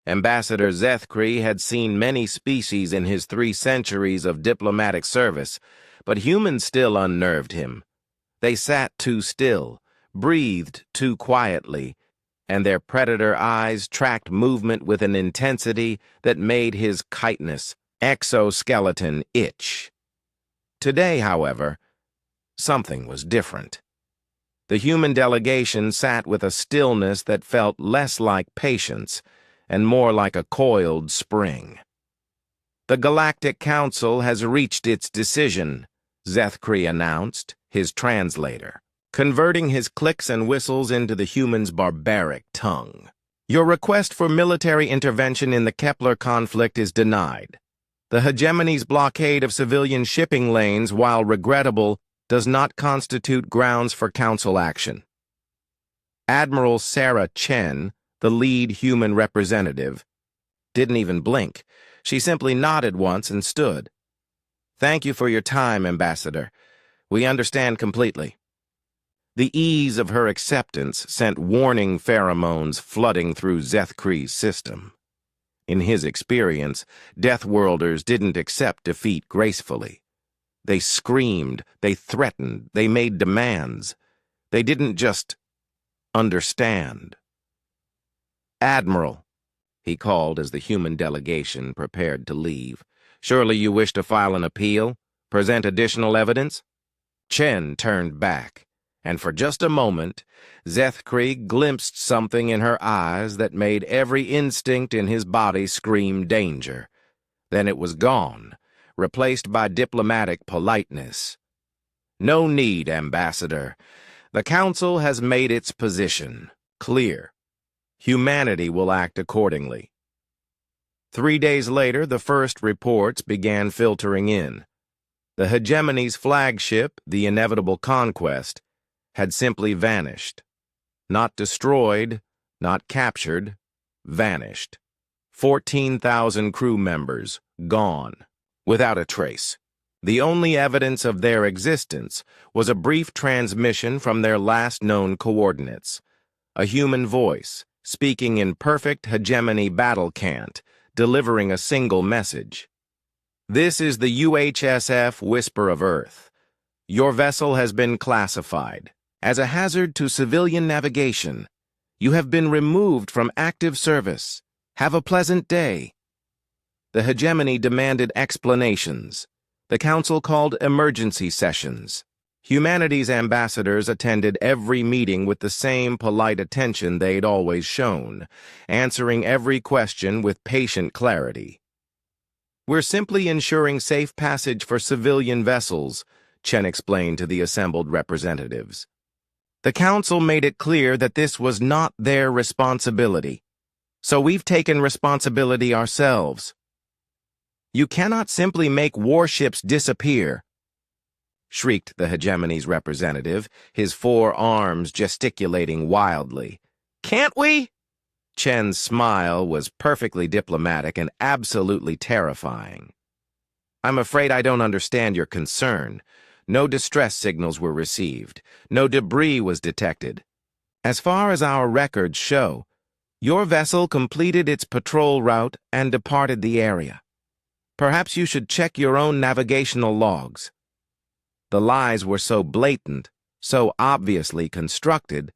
Ambassador Zethkri had seen many species in his 3 centuries of diplomatic service, but humans still unnerved him. They sat too still, breathed too quietly, and their predator eyes tracked movement with an intensity that made his chitinous exoskeleton itch. Today, however, something was different. The human delegation sat with a stillness that felt less like patience and more like a coiled spring. "The Galactic Council has reached its decision," Zethkri announced, his translator, converting his clicks and whistles into the human's barbaric tongue. "Your request for military intervention in the Kepler conflict is denied. The hegemony's blockade of civilian shipping lanes, while regrettable, does not constitute grounds for council action." Admiral Sarah Chen, the lead human representative, didn't even blink. She simply nodded once and stood. "Thank you for your time, Ambassador. We understand completely." The ease of her acceptance sent warning pheromones flooding through Zethkri's system. In his experience, Deathworlders didn't accept defeat gracefully. They screamed, they threatened, they made demands. They didn't just understand. "Admiral," he called as the human delegation prepared to leave, "surely you wish to file an appeal, present additional evidence?" Chen turned back, and for just a moment, Zethkri glimpsed something in her eyes that made every instinct in his body scream danger. Then it was gone, replaced by diplomatic politeness. "No need, Ambassador. The Council has made its position clear. Humanity will act accordingly." 3 days later, the first reports began filtering in. The hegemony's flagship, the Inevitable Conquest, had simply vanished. Not destroyed, not captured, vanished. 14,000 crew members, gone, without a trace. The only evidence of their existence was a brief transmission from their last known coordinates. A human voice, speaking in perfect hegemony battle cant, delivering a single message. "This is the UHSF Whisper of Earth. Your vessel has been classified as a hazard to civilian navigation. You have been removed from active service. Have a pleasant day." The hegemony demanded explanations. The Council called emergency sessions. Humanity's ambassadors attended every meeting with the same polite attention they'd always shown, answering every question with patient clarity. "We're simply ensuring safe passage for civilian vessels," Chen explained to the assembled representatives. "The Council made it clear that this was not their responsibility, so we've taken responsibility ourselves." "You cannot simply make warships disappear," shrieked the hegemony's representative, his 4 arms gesticulating wildly. "Can't we?" Chen's smile was perfectly diplomatic and absolutely terrifying. "I'm afraid I don't understand your concern. No distress signals were received. No debris was detected. As far as our records show, your vessel completed its patrol route and departed the area. Perhaps you should check your own navigational logs." The lies were so blatant, so obviously constructed,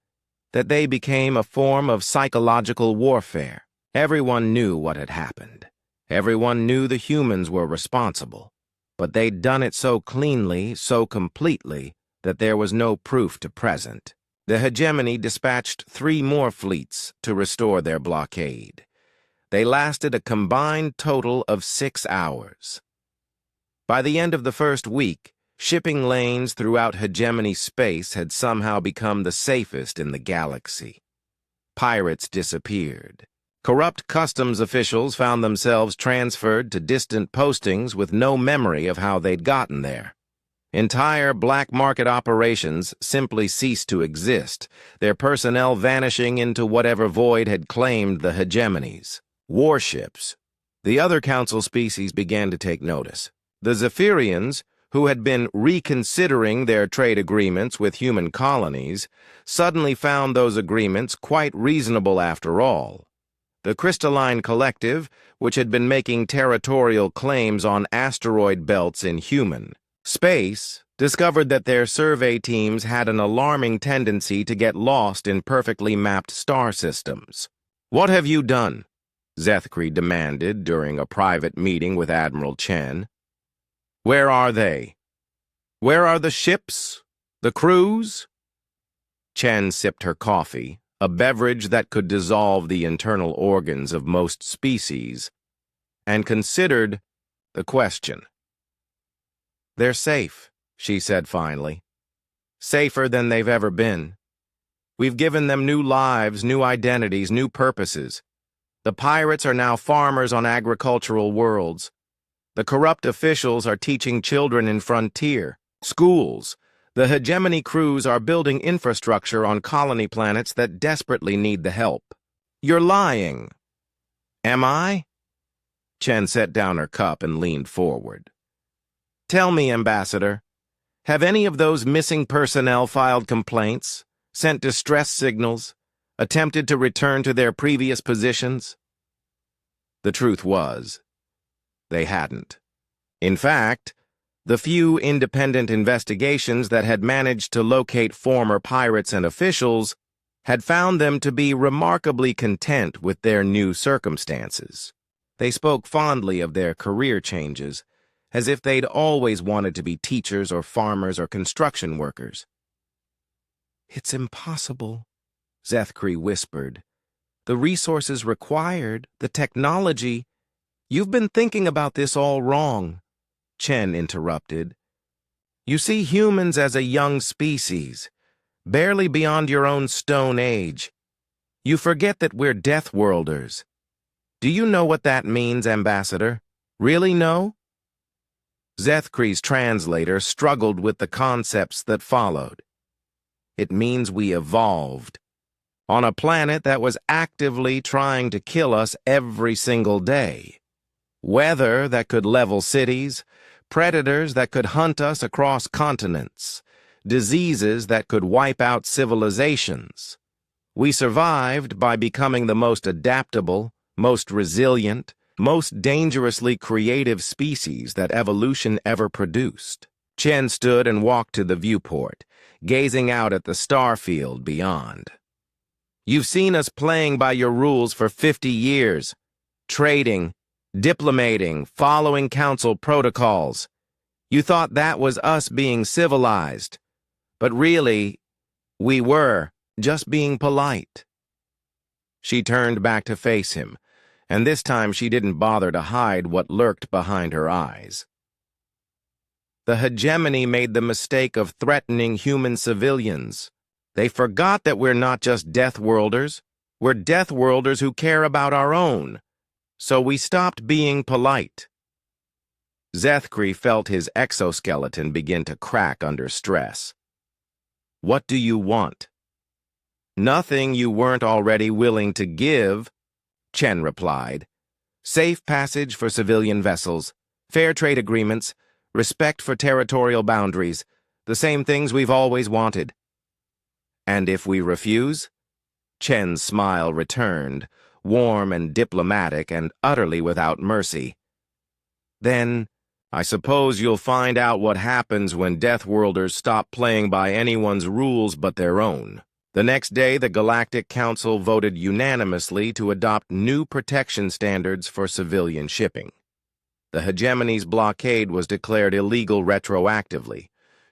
that they became a form of psychological warfare. Everyone knew what had happened. Everyone knew the humans were responsible. But they'd done it so cleanly, so completely, that there was no proof to present. The hegemony dispatched 3 more fleets to restore their blockade. They lasted a combined total of 6 hours. By the end of the first week, shipping lanes throughout hegemony space had somehow become the safest in the galaxy. Pirates disappeared. Corrupt customs officials found themselves transferred to distant postings with no memory of how they'd gotten there. Entire black market operations simply ceased to exist, their personnel vanishing into whatever void had claimed the hegemonies. Warships. The other council species began to take notice. The Zephyrians, who had been reconsidering their trade agreements with human colonies, suddenly found those agreements quite reasonable after all. The Crystalline Collective, which had been making territorial claims on asteroid belts in human space, discovered that their survey teams had an alarming tendency to get lost in perfectly mapped star systems. "What have you done?" Zethkri demanded during a private meeting with Admiral Chen. "Where are they? Where are the ships? The crews?" Chen sipped her coffee, a beverage that could dissolve the internal organs of most species, and considered the question. "They're safe," she said finally. "Safer than they've ever been. We've given them new lives, new identities, new purposes. The pirates are now farmers on agricultural worlds. The corrupt officials are teaching children in frontier schools. The hegemony crews are building infrastructure on colony planets that desperately need the help." "You're lying." "Am I?" Chen set down her cup and leaned forward. "Tell me, Ambassador, have any of those missing personnel filed complaints, sent distress signals, attempted to return to their previous positions?" The truth was, they hadn't. In fact, the few independent investigations that had managed to locate former pirates and officials had found them to be remarkably content with their new circumstances. They spoke fondly of their career changes, as if they'd always wanted to be teachers or farmers or construction workers. "It's impossible," Zethkri whispered. "The resources required, the technology—" "You've been thinking about this all wrong," Chen interrupted. "You see humans as a young species, barely beyond your own stone age. You forget that we're Deathworlders. Do you know what that means, Ambassador? Really know?" Zethkri's translator struggled with the concepts that followed. "It means we evolved on a planet that was actively trying to kill us every single day. Weather that could level cities, predators that could hunt us across continents, diseases that could wipe out civilizations. We survived by becoming the most adaptable, most resilient, most dangerously creative species that evolution ever produced." Chen stood and walked to the viewport, gazing out at the star field beyond. "You've seen us playing by your rules for 50 years, trading, diplomating, following council protocols. You thought that was us being civilized, but really, we were just being polite." She turned back to face him, and this time she didn't bother to hide what lurked behind her eyes. "The hegemony made the mistake of threatening human civilians. They forgot that we're not just Deathworlders. We're Deathworlders who care about our own. So we stopped being polite." Zethkri felt his exoskeleton begin to crack under stress. "What do you want?" "Nothing you weren't already willing to give," Chen replied. "Safe passage for civilian vessels, fair trade agreements, respect for territorial boundaries, the same things we've always wanted." "And if we refuse?" Chen's smile returned, warm and diplomatic and utterly without mercy. "Then I suppose you'll find out what happens when Deathworlders stop playing by anyone's rules but their own." The next day, the Galactic Council voted unanimously to adopt new protection standards for civilian shipping. The hegemony's blockade was declared illegal retroactively.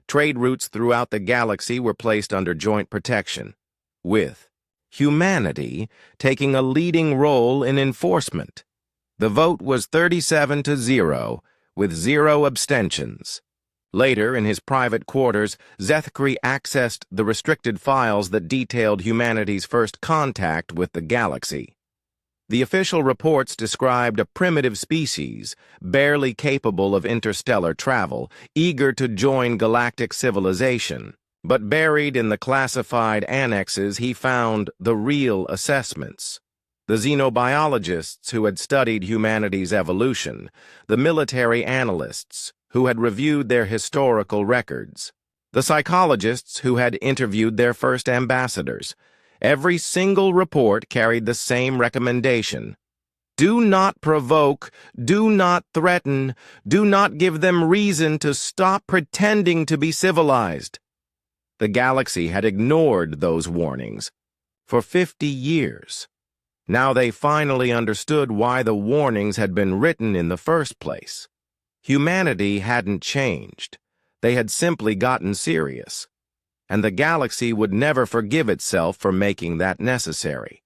Trade routes throughout the galaxy were placed under joint protection, with humanity taking a leading role in enforcement. The vote was 37-0, with 0 abstentions. Later, in his private quarters, Zethkri accessed the restricted files that detailed humanity's first contact with the galaxy. The official reports described a primitive species, barely capable of interstellar travel, eager to join galactic civilization. But buried in the classified annexes, he found the real assessments. The xenobiologists who had studied humanity's evolution, the military analysts who had reviewed their historical records, the psychologists who had interviewed their first ambassadors, Every single report carried the same recommendation. Do not provoke, do not threaten, do not give them reason to stop pretending to be civilized. The galaxy had ignored those warnings for 50 years. Now they finally understood why the warnings had been written in the first place. Humanity hadn't changed. They had simply gotten serious. And the galaxy would never forgive itself for making that necessary.